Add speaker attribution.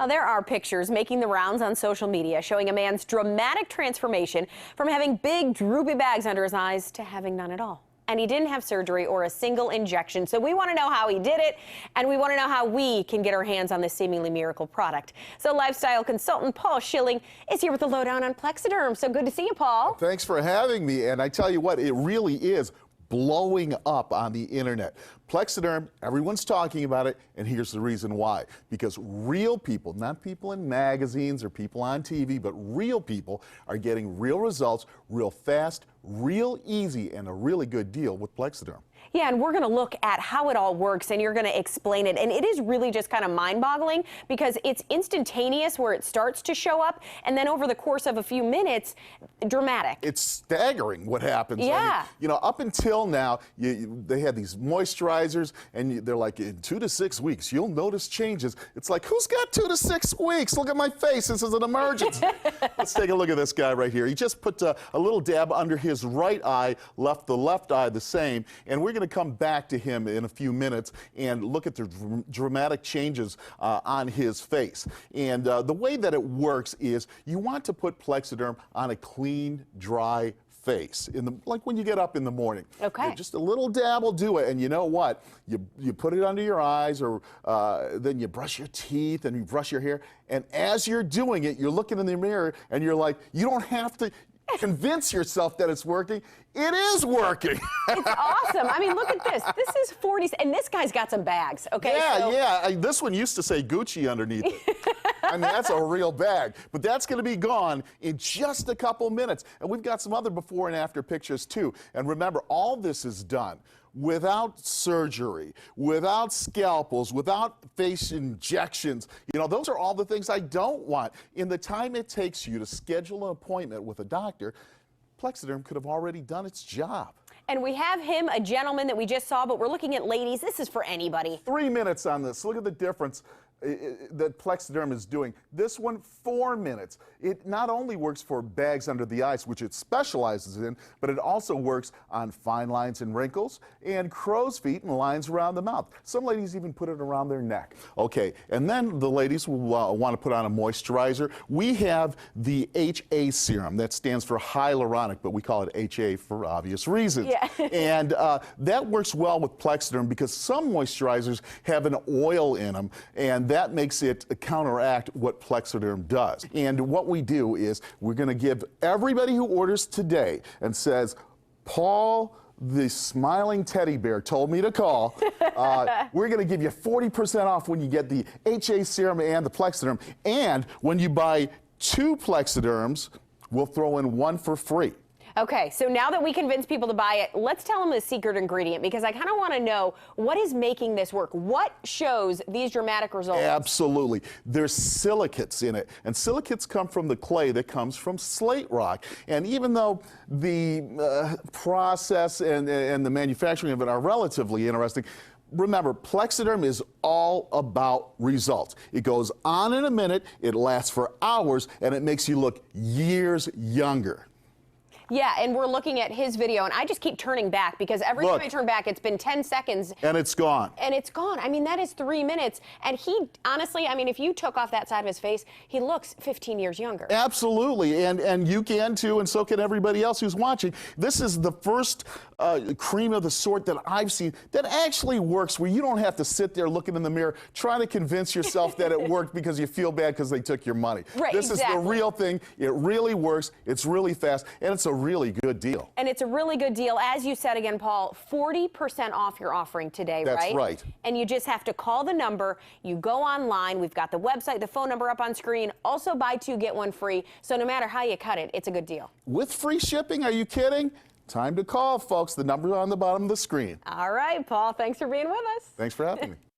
Speaker 1: Well, there are pictures making the rounds on social media showing a man's dramatic transformation from having big, droopy bags under his eyes to having none at all. And he didn't have surgery or a single injection. So we want to know how he did it, and we want to know how we can get our hands on this seemingly miracle product. So lifestyle consultant Paul Schilling is here with the lowdown on Plexaderm. So good to see you, Paul.
Speaker 2: Thanks for having me. And I tell you what, it really is blowing up on the internet. Plexaderm, everyone's talking about it, and here's the reason why. Because real people, not people in magazines or people on TV, but real people are getting real results, real fast, real easy, and a really good deal with Plexaderm.
Speaker 1: Yeah, and we're going to look at how it all works, and you're going to explain it. And it is really just kind of mind-boggling because it's instantaneous where it starts to show up, and then over the course of a few minutes, dramatic.
Speaker 2: It's staggering what happens.
Speaker 1: Yeah.
Speaker 2: I mean, you know, up until now, they had these moisturizers, and they're like, in 2 to 6 weeks, you'll notice changes. It's like, who's got 2 to 6 weeks? Look at my face. This is an emergency. Let's take a look at this guy right here. He just put a little dab under his right eye, left the left eye the same, and we're going to come back to him in a few minutes and look at the dramatic changes on his face. And the way that it works is you want to put Plexaderm on a clean, dry face, like when you get up in the morning.
Speaker 1: Okay.
Speaker 2: Just a little dab will do it. And you know what? You put it under your eyes, or then you brush your teeth and you brush your hair. And as you're doing it, you're looking in the mirror and you're like, you don't have to convince yourself that it's working. It is working.
Speaker 1: It's awesome. I mean, look at this. This is 40, and this guy's got some bags, okay?
Speaker 2: Yeah. This one used to say Gucci underneath it. I mean, that's a real bag. But that's going to be gone in just a couple minutes. And we've got some other before and after pictures, too. And remember, all this is done without surgery, without scalpels, without face injections. You know, those are all the things I don't want. In the time it takes you to schedule an appointment with a doctor, Plexaderm could have already done its job.
Speaker 1: And we have him, a gentleman that we just saw, but we're looking at ladies. This is for anybody.
Speaker 2: 3 minutes on this. Look at the difference that Plexaderm is doing. This one, 4 minutes. It not only works for bags under the eyes, which it specializes in, but it also works on fine lines and wrinkles and crow's feet and lines around the mouth. Some ladies even put it around their neck. Okay, and then the ladies will want to put on a moisturizer. We have the HA serum. That stands for hyaluronic, but we call it HA for obvious reasons.
Speaker 1: Yeah.
Speaker 2: And that works well with Plexaderm because some moisturizers have an oil in them, and that makes it counteract what Plexaderm does. And what we do is we're going to give everybody who orders today and says, Paul, the smiling teddy bear told me to call. We're going to give you 40% off when you get the HA serum and the Plexaderm. And when you buy 2 Plexaderms, we'll throw in 1 for free.
Speaker 1: Okay, so now that we convince people to buy it, let's tell them the secret ingredient, because I kind of want to know what is making this work. What shows these dramatic results?
Speaker 2: Absolutely. There's silicates in it, and silicates come from the clay that comes from slate rock. And even though the process and the manufacturing of it are relatively interesting, remember, Plexaderm is all about results. It goes on in a minute, it lasts for hours, and it makes you look years younger.
Speaker 1: Yeah, and we're looking at his video, and I just keep turning back because every time I turn back, it's been 10 seconds.
Speaker 2: And it's gone.
Speaker 1: And it's gone. I mean, that is 3 minutes. And he, honestly, I mean, if you took off that side of his face, he looks 15 years younger.
Speaker 2: Absolutely, and you can too, and so can everybody else who's watching. This is the first cream of the sort that I've seen that actually works, where you don't have to sit there looking in the mirror trying to convince yourself that it worked because you feel bad because they took your money.
Speaker 1: Right,
Speaker 2: this is the real thing. It really works. It's really fast, and it's a really good deal.
Speaker 1: And it's a really good deal. As you said again, Paul, 40% off you're offering today, right?
Speaker 2: That's right.
Speaker 1: And you just have to call the number. You go online. We've got the website, the phone number up on screen. Also, buy 2, get 1 free. So no matter how you cut it, it's a good deal.
Speaker 2: With free shipping? Are you kidding? Time to call, folks. The number on the bottom of the screen.
Speaker 1: All right, Paul. Thanks for being with us.
Speaker 2: Thanks for having me.